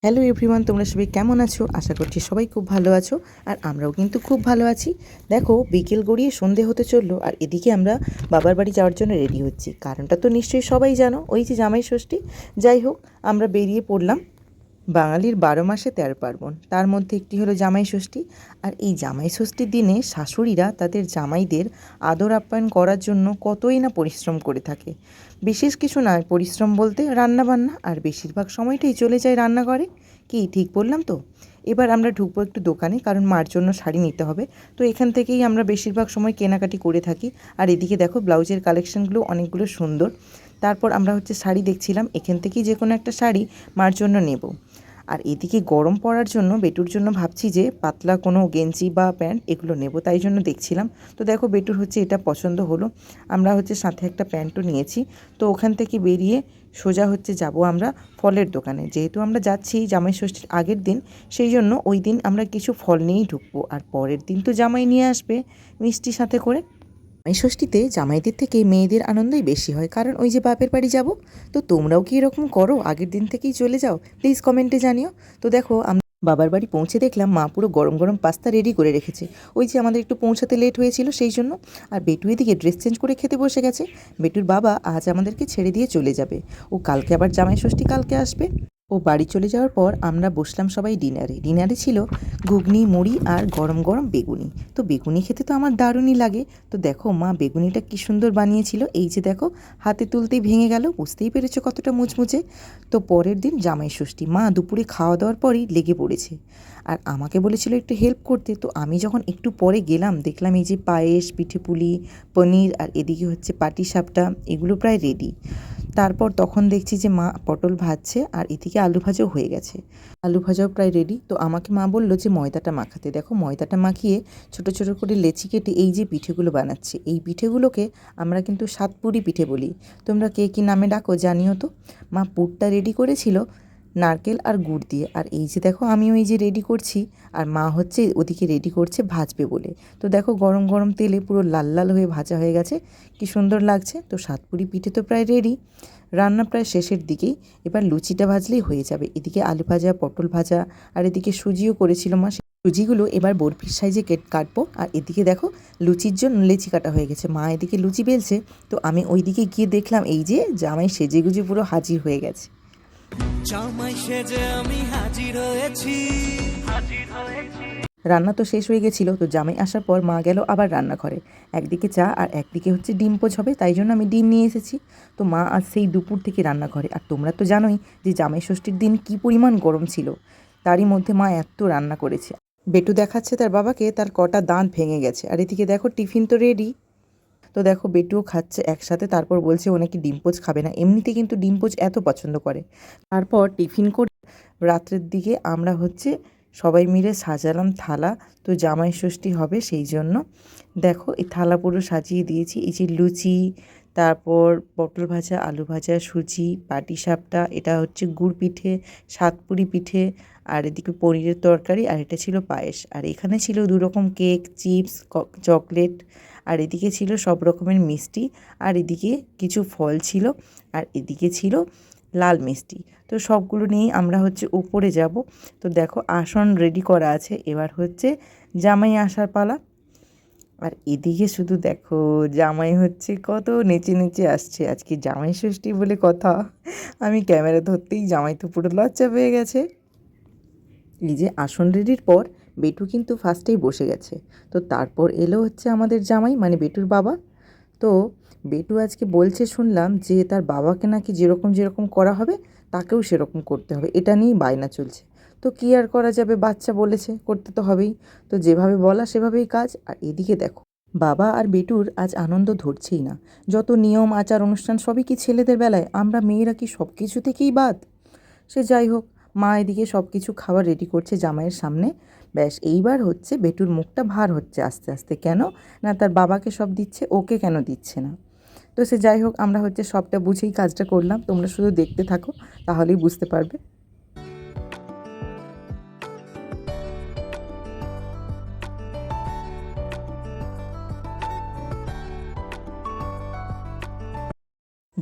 Hello everyone, তোমরা সবাই কেমন আছো? আশা করছি সবাই খুব ভালো আছো। আর আমরাও কিন্তু খুব ভালো আছি। দেখো, বিকেল গড়িয়ে সন্ধে হতে চললো, আর এদিকে আমরা বাবার বাড়ি যাওয়ার জন্য রেডি হচ্ছি। কারণটা তো নিশ্চয়ই সবাই জানো, ওই যে জামাই ষষ্ঠী। যাই হোক, আমরা বেরিয়ে পড়লাম। বাঙালির ১২ মাসে ১৩ পার্বণ, তার মধ্যে একটি হলো জামাই ষষ্ঠী। আর এই জামাই ষষ্ঠীর দিনে শাশুড়িরা তাদের জামাইদের আদর আপ্যায়ন করার জন্য কতই না পরিশ্রম করে থাকে। বিশেষ কিছু নয়, পরিশ্রম বলতে রান্নাবান্না, আর বেশিরভাগ সময়টাই চলে যায় রান্নাঘরে। কি ঠিক বললাম তো? এবার আমরা ঢুকবো একটু দোকানে, কারণ মার জন্য শাড়ি নিতে হবে। তো এখান থেকেই আমরা বেশিরভাগ সময় কেনাকাটি করে থাকি। আর এদিকে দেখো, ব্লাউজের কালেকশানগুলো অনেকগুলো সুন্দর। তারপর আমরা শাড়ি দেখছিলাম, এখান থেকেই যে কোনো একটা শাড়ি মার জন্য নেব। আর এদিকে গরম পড়ার জন্য বেটুর জন্য ভাবছি যে পাতলা কোনো গেঞ্জি বা প্যান্ট এগুলো নেব, তাই জন্য দেখছিলাম। তো দেখো, বেটুর এটা পছন্দ হলো। আমরা সাথে একটা প্যান্টও নিয়েছি। তো ওখান থেকে বেরিয়ে সোজা যাব আমরা ফলের দোকানে। যেহেতু আমরা যাচ্ছি জামাই ষষ্ঠীর আগের দিন, সেই জন্য ওই দিন আমরা কিছু ফল নিয়েই ঢুকবো। আর পরের দিন তো জামাই নিয়ে আসবে মিষ্টি সাথে করে। জামাই ষষ্ঠীতে জামাইদের থেকে মেয়েদের আনন্দই বেশি হয়, কারণ ওই যে বাপের বাড়ি যাব। তো তোমরাও কি এরকম করো, আগের দিন থেকেই চলে যাও? প্লিজ কমেন্টে জানিও। তো দেখো, আমরা বাবার বাড়ি পৌঁছে দেখলাম মা পুরো গরম গরম পাস্তা রেডি করে রেখেছে। ওই যে আমাদের একটু পৌঁছাতে লেট হয়েছিল সেই জন্য। আর বেটু এদিকে ড্রেস চেঞ্জ করে খেতে বসে গেছে। বেটুর বাবা আজ আমাদেরকে ছেড়ে দিয়ে চলে যাবে। ও কালকে আবার জামাই ষষ্ঠী কালকে আসবে। ও বাড়ি চলে যাওয়ার পর আমরা বসলাম সবাই ডিনারে ছিল ঘুগনি, মুড়ি আর গরম গরম বেগুনি। তো বেগুনি খেতে তো আমার দারুণই লাগে। তো দেখো, মা বেগুনিটা কি সুন্দর বানিয়েছিল। এই যে দেখো, হাতে তুলতেই ভেঙে গেল, বুঝতেই পেরেছো কতটা মুচমুচে। তো পরের দিন জামাই ষষ্ঠী, মা দুপুরে খাওয়া দাওয়ার পরই লেগে পড়েছে। আর আমাকে বলেছিল একটু হেল্প করতে। তো আমি যখন একটু পরে গেলাম, দেখলাম এই যে পায়েস, পিঠে পুলি, পনির, আর এদিকে পাটিসাপটা, এগুলো প্রায় রেডি। তারপর তখন দেখছি যে মা পটল ভাজছে, আর এদিকে আলু ভাজাও হয়ে গেছে। আলু ভাজাও প্রায় রেডি। তো আমাকে মা বললো যে ময়দাটা মাখাতে। দেখো, ময়দাটা মাখিয়ে ছোট ছোট করে লেচি কেটে এই যে পিঠেগুলো বানাচ্ছে। এই পিঠেগুলোকে আমরা কিন্তু সাতপুরি পিঠে বলি। তোমরা কে কী নামে ডাকো জানিও তো। মা পুরটা রেডি করেছিল নারকেল আর গুড় দিয়ে। আর এই যে দেখো, আমিও এই যে রেডি করছি, আর মা ওদিকে রেডি করছে ভাজবে বলে। তো দেখো, গরম গরম তেলে পুরো লাল লাল হয়ে ভাজা হয়ে গেছে, কি সুন্দর লাগছে। তো সাতপুরি পিঠে তো প্রায় রেডি, রান্না প্রায় শেষের দিকেই। এবার লুচিটা ভাজলেই হয়ে যাবে। এদিকে আলু ভাজা, পটল ভাজা, আর এদিকে সুজিও করেছিল মা। সুজিগুলো এবার বরফির সাইজে কাটবো। আর এদিকে দেখো, লুচির জন্য লেচি কাটা হয়ে গেছে, মা এদিকে লুচি বেলছে। তো আমি ওই দিকে গিয়ে দেখলাম এই যে জামাই সেজেগুজে পুরো হাজির হয়ে গেছে। জামাই সেজে আমি হাজির হয়েছি। রান্না তো শেষ হয়ে গেছিলো। তো জামাই আসার পর মা গেল আবার রান্নাঘরে। একদিকে চা আর একদিকে ডিম পোচ হবে, তাই জন্য আমি ডিম নিয়ে এসেছি। তো মা আজ সেই দুপুর থেকে রান্নাঘরে। আর তোমরা তো জানোই যে জামাই ষষ্ঠীর দিন কী পরিমাণ গরম ছিল, তারই মধ্যে মা এত রান্না করেছে। বেটু দেখাচ্ছে তার বাবাকে তার কটা দাঁত ভেঙে গেছে। আর এদিকে দেখো, টিফিন তো রেডি। তো দেখো, বেটুও খাচ্ছে একসাথে। তারপর বলছে ও নাকি ডিম পোচ খাবে না, এমনিতে কিন্তু ডিম পোচ এত পছন্দ করে। তারপর টিফিন করে রাত্রের দিকে আমরা সবাই মিলে সাজালাম থালা। তো জামাই ষষ্ঠী হবে সেই জন্য দেখো, এই থালা পুরো সাজিয়ে দিয়েছি। এই যে লুচি, তারপর পটল ভাজা, আলু ভাজা, সুজি, পাটিসাপটা, এটা গুড় পিঠে, সাতপুরি পিঠে, আর এদিকে পনিরের তরকারি, আর এটা ছিল পায়েস। আর এখানে ছিল 2 রকম কেক, চিপস, চকলেট, আর এদিকে ছিল সব রকমের মিষ্টি, আর এদিকে কিছু ফল ছিল, আর এদিকে ছিল লাল মিষ্টি। তো সবগুলো নিয়েই আমরা উপরে যাব। তো দেখো, আসন রেডি করা আছে। এবার জামাই আসার পালা। আর এদিকে শুধু দেখো, জামাই কত নেচে নেচে আসছে। আজকে জামাই ষষ্ঠী বলে কথা, আমি ক্যামেরা ধরতেই জামাই তো পুরো লজ্জা পেয়ে গেছে। এই যে আসন রেডির পর বেটু কিন্তু ফার্স্টেই বসে গেছে। তো তারপর এলো আমাদের জামাই, মানে বেটুর বাবা। তো বেটু আজকে বলছে, শুনলাম যে তার বাবাকে নাকি যেরকম যেরকম করা হবে তাকেও সেরকম করতে হবে, এটা নিয়েই বায়না চলছে। তো কী আর করা যাবে, বাচ্চা বলেছে, করতে তো হবেই। তো যেভাবে বলা সেভাবেই কাজ। আর এদিকে দেখো, বাবা আর বেটুর আজ আনন্দ ধরছেই না। যত নিয়ম আচার অনুষ্ঠান সবই কি ছেলেদের বেলায়, আমরা মেয়েরা কি সব কিছু থেকেই বাদ? সে যাই হোক, মা এদিকে সব কিছু খাবার রেডি করছে জামাইয়ের সামনে। ব্যাস, এইবার বেটুর মুখটা ভার হচ্ছে আস্তে আস্তে। কেন না, তার বাবাকে সব দিচ্ছে, ওকে কেন দিচ্ছে না? তো সে যাই হোক, আমরা সবটা বুঝেই কাজটা করলাম। তোমরা শুধু দেখতে থাকো, তাহলেই বুঝতে পারবে।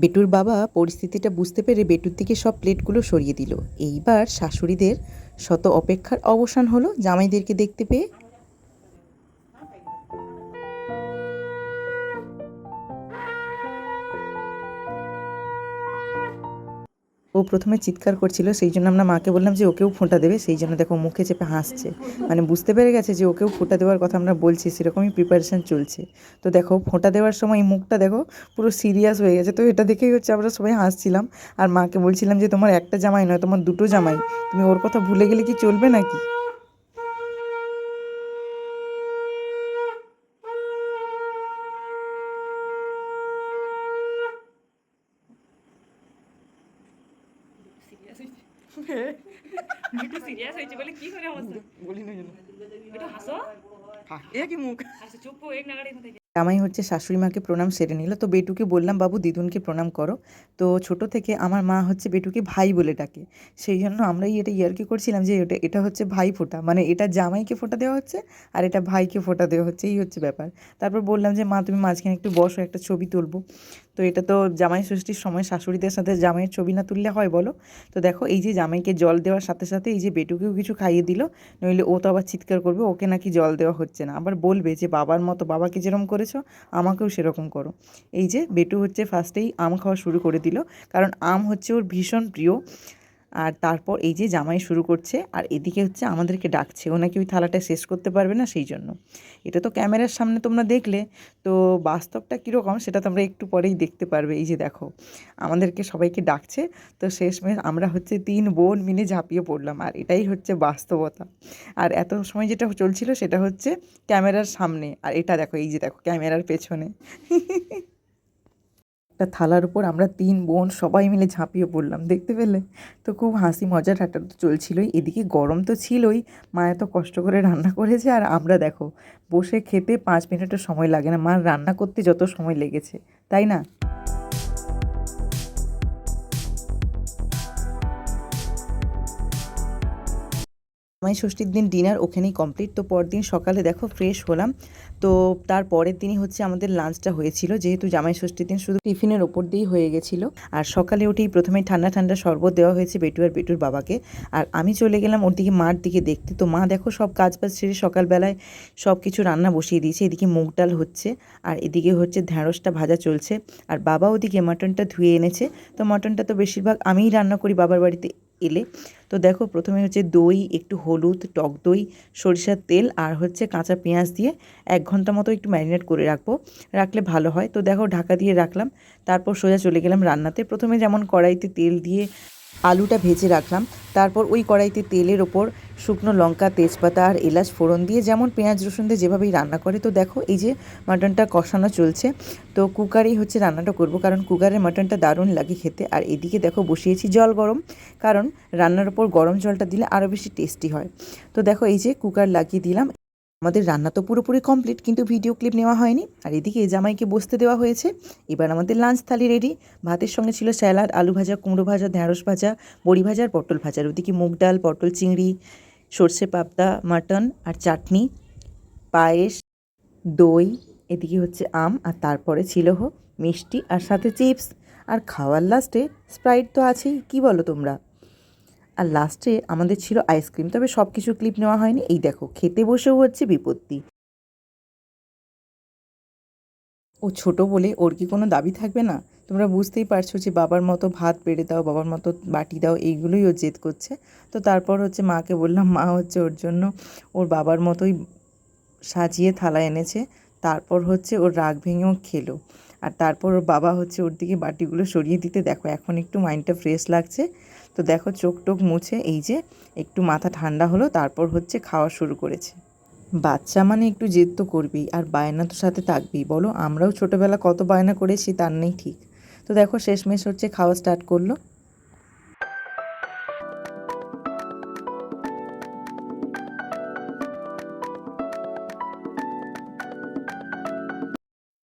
বেটুর বাবা পরিস্থিতিটা বুঝতে পেরে বেটুর দিকে সব প্লেটগুলো সরিয়ে দিল। এইবার শাশুড়িদের শত অপেক্ষার অবসান হলো জামাইদেরকে দেখতে পেয়ে। ও প্রথমে চিৎকার করছিল, সেই জন্য আমরা মাকে বললাম যে ওকেও ফোঁটা দেবে, সেই জন্য দেখো মুখে চেপে হাসছে, মানে বুঝতে পেরে গেছে যে ওকেও ফোঁটা দেওয়ার কথা আমরা বলছি, সেরকমই প্রিপারেশান চলছে। তো দেখো ফোঁটা দেওয়ার সময় এই মুখটা দেখো পুরো সিরিয়াস হয়ে গেছে। তো এটা দেখেই হচ্ছে আমরা সবাই হাসছিলাম, আর মাকে বলছিলাম যে তোমার একটা জামাই নয়, তোমার দুটো জামাই, তুমি ওর কথা ভুলে গেলে কি চলবে নাকি। একটু সিরিয়াস হয়েছে বলে কি করে অবস্থা বলি না একটু হাসো এ কি মুখ। আচ্ছা চুপ এক নাগাড়ি থেকে জামাই হচ্ছে শাশুড়ি মাকে প্রণাম সেরে নিল। তো বেটুকে বললাম বাবু দিদুনকে প্রণাম করো। তো ছোট থেকে আমার মা হচ্ছে বেটুকে ভাই বলে ডাকে, সেই জন্য আমরাই এটা ইয়ার্কি করছিলাম যে এটা হচ্ছে ভাই ফোঁটা, মানে এটা জামাইকে ফোঁটা দেওয়া হচ্ছে আর এটা ভাইকে ফোঁটা দেওয়া হচ্ছে, এই হচ্ছে ব্যাপার। তারপর বললাম যে মা তুমি মাঝখানে একটু বসো, একটা ছবি তুলবো। তো এটা তো জামাই ষষ্ঠীর সময় শাশুড়িদের সাথে জামাইয়ের ছবি না তুললে হয় বলো। তো দেখো এই যে জামাইকে জল দেওয়ার সাথে সাথে এই যে বেটুকেও কিছু খাইয়ে দিল, নইলে ও তো আবার চিৎকার করবে ওকে নাকি জল দেওয়া হচ্ছে না, আবার বলবে যে বাবার মতো বাবাকে যেরকম করেছো আমাকেও সেরকম করো। এই যে বেটু হচ্ছে ফার্স্টেই আম খাওয়া শুরু করে দিল, কারণ আম হচ্ছে ওর ভীষণ প্রিয়। আর তারপর এই যে জামাই শুরু করছে, আর এদিকে হচ্ছে আমাদেরকে ডাকছে, ও নাকি ওই থালাটা শেষ করতে পারবে না, সেই জন্য। এটা তো ক্যামেরার সামনে তোমরা দেখলে, তো বাস্তবটা কীরকম সেটা তোমরা একটু পরেই দেখতে পারবে। এই যে দেখো আমাদেরকে সবাইকে ডাকছে, তো শেষমেশ আমরা হচ্ছে 3 বোন মিলে ঝাঁপিয়ে পড়লাম, আর এটাই হচ্ছে বাস্তবতা। আর এত সময় যেটা চলছিল সেটা হচ্ছে ক্যামেরার সামনে, আর এটা দেখো এই যে দেখো ক্যামেরার পেছনে। একটা থালার উপর আমরা 3 বোন সবাই মিলে ঝাঁপিয়ে পড়লাম, দেখতে পেলে? তো খুব হাসি মজা ঠাট্টা তো চলছিলই, এদিকে গরম তো ছিলই, মা এত কষ্ট করে রান্না করেছে, আর আমরা দেখো বসে খেতে 5 মিনিটও সময় লাগে না, মার রান্না করতে যত সময় লেগেছে, তাই না? জামাই ষষ্ঠীর দিন ডিনার ওখানেই কমপ্লিট। তো পরদিন সকালে দেখো ফ্রেশ হলাম। তো তার পরের দিনই হচ্ছে আমাদের লাঞ্চটা হয়েছিল, যেহেতু জামাই ষষ্ঠীর দিন শুধু টিফিনের ওপর দিয়েই হয়ে গেছিলো। আর সকালে উঠেই প্রথমেই ঠান্ডা ঠান্ডা শরবত দেওয়া হয়েছে বেটু আর বেটুর বাবাকে, আর আমি চলে গেলাম ওর দিকে মার দিকে দেখতে। তো মা দেখো সব কাজ বাজ সেরে সকালবেলায় সব কিছু রান্না বসিয়ে দিয়েছে, এদিকে মুগ ডাল হচ্ছে আর এদিকে হচ্ছে ঢ্যাঁড়সটা ভাজা চলছে, আর বাবা ওদিকে মাটনটা ধুয়ে এনেছে। তো মাটনটা তো বেশিরভাগ আমিই রান্না করি বাবার বাড়িতে এলে। তো দেখো প্রথমে হচ্ছে দই, একটু হলুদ, টক দই, সরিষার তেল আর হচ্ছে কাঁচা পেঁয়াজ দিয়ে 1 ঘন্টা মতো একটু ম্যারিনেট করে রাখলে ভালো হয়। তো দেখো ঢাকা দিয়ে রাখলাম, তারপর সোজা চলে গেলাম রান্নাতে। প্রথমে যেমন কড়াইতে তেল দিয়ে আলুটা ভেজে রাখলাম, তারপর ওই কড়াইতে তেলের ওপর শুকনো লঙ্কা, তেজপাতা আর এলাচ ফোড়ন দিয়ে যেমন পেঁয়াজ রসুন দিয়ে যেভাবেই রান্না করে। তো দেখো এই যে মাটনটা কষানো চলছে, তো কুকারেই হচ্ছে রান্নাটা করব, কারণ কুকারের মাটনটা দারুণ লাগে খেতে। আর এদিকে দেখো বসিয়েছি জল গরম, কারণ রান্নার ওপর গরম জলটা দিলে আরও বেশি টেস্টি হয়। তো দেখো এই যে কুকার লাগিয়ে দিলাম। আমাদের রান্না তো পুরোপুরি কমপ্লিট, কিন্তু ভিডিও ক্লিপ নেওয়া হয়নি। আর এদিকে জামাইকে বসতে দেওয়া হয়েছে। এবার আমাদের লাঞ্চ থালি রেডি। ভাতের সঙ্গে ছিল স্যালাড, আলু ভাজা, কুমড়ো ভাজা, ঢ্যাঁড়স ভাজা, বড়ি ভাজা আর পটল ভাজার, ওদিকে মুগ ডাল, পটল চিংড়ি, সর্ষে পাবদা, মাটন আর চাটনি, পায়েস, দই, এদিকে হচ্ছে আম, আর তারপরে ছিল মিষ্টি আর সাথে চিপস, আর খাওয়ার লাস্টে স্প্রাইট তো আছেই, কি বলো তোমরা? আর লাস্টে আমাদের ছিল আইসক্রিম, তবে সব কিছু ক্লিপ নেওয়া হয়নি। এই দেখো খেতে বসেও হচ্ছে বিপত্তি। ও ছোট বলে ওর কি কোনো দাবি থাকবে না? তোমরা বুঝতেই পারছো যে বাবার মতো ভাত বেড়ে দাও, বাবার মতো বাটি দাও, এইগুলোই ও জেদ করছে। তো তারপর হচ্ছে মাকে বললাম, মা হচ্ছে ওর জন্য ওর বাবার মতোই সাজিয়ে থালা এনেছে। তারপর হচ্ছে ওর রাগ ভেঙেও খেলো, আর তারপর ওর বাবা হচ্ছে ওর দিকে বাটিগুলো সরিয়ে দিতে দেখো এখন একটু মাইন্ডটা ফ্রেশ লাগছে। তো দেখো চোখ টোক মুছে এই যে একটু মাথা ঠান্ডা হলো, তারপর হচ্ছে খাওয়া শুরু করেছে। বাচ্চা মানে একটু জেদ তো করবেই, আর বায়না তো সাথে থাকবেই, বলো আমরাও ছোটোবেলা কত বায়না করেছি তার নেই ঠিক। তো দেখো শেষমেশ হচ্ছে খাওয়া স্টার্ট করলো।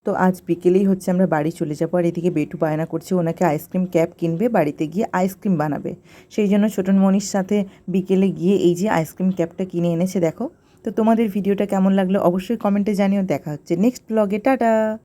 তো আজ বিকেলেই হচ্ছে আমরা বাড়ি চলে যাবো, আর এদিকে বেটু বায়না করছে ওনাকে আইসক্রিম ক্যাপ কিনবে, বাড়িতে গিয়ে আইসক্রিম বানাবে। সেই জন্য ছোটনমণির সাথে বিকেলে গিয়ে এই যে আইসক্রিম ক্যাপটা কিনে এনেছে দেখো। তো তোমাদের ভিডিওটা কেমন লাগলো অবশ্যই কমেন্টে জানিও। দেখা হচ্ছে নেক্সট ব্লগে, টাটা।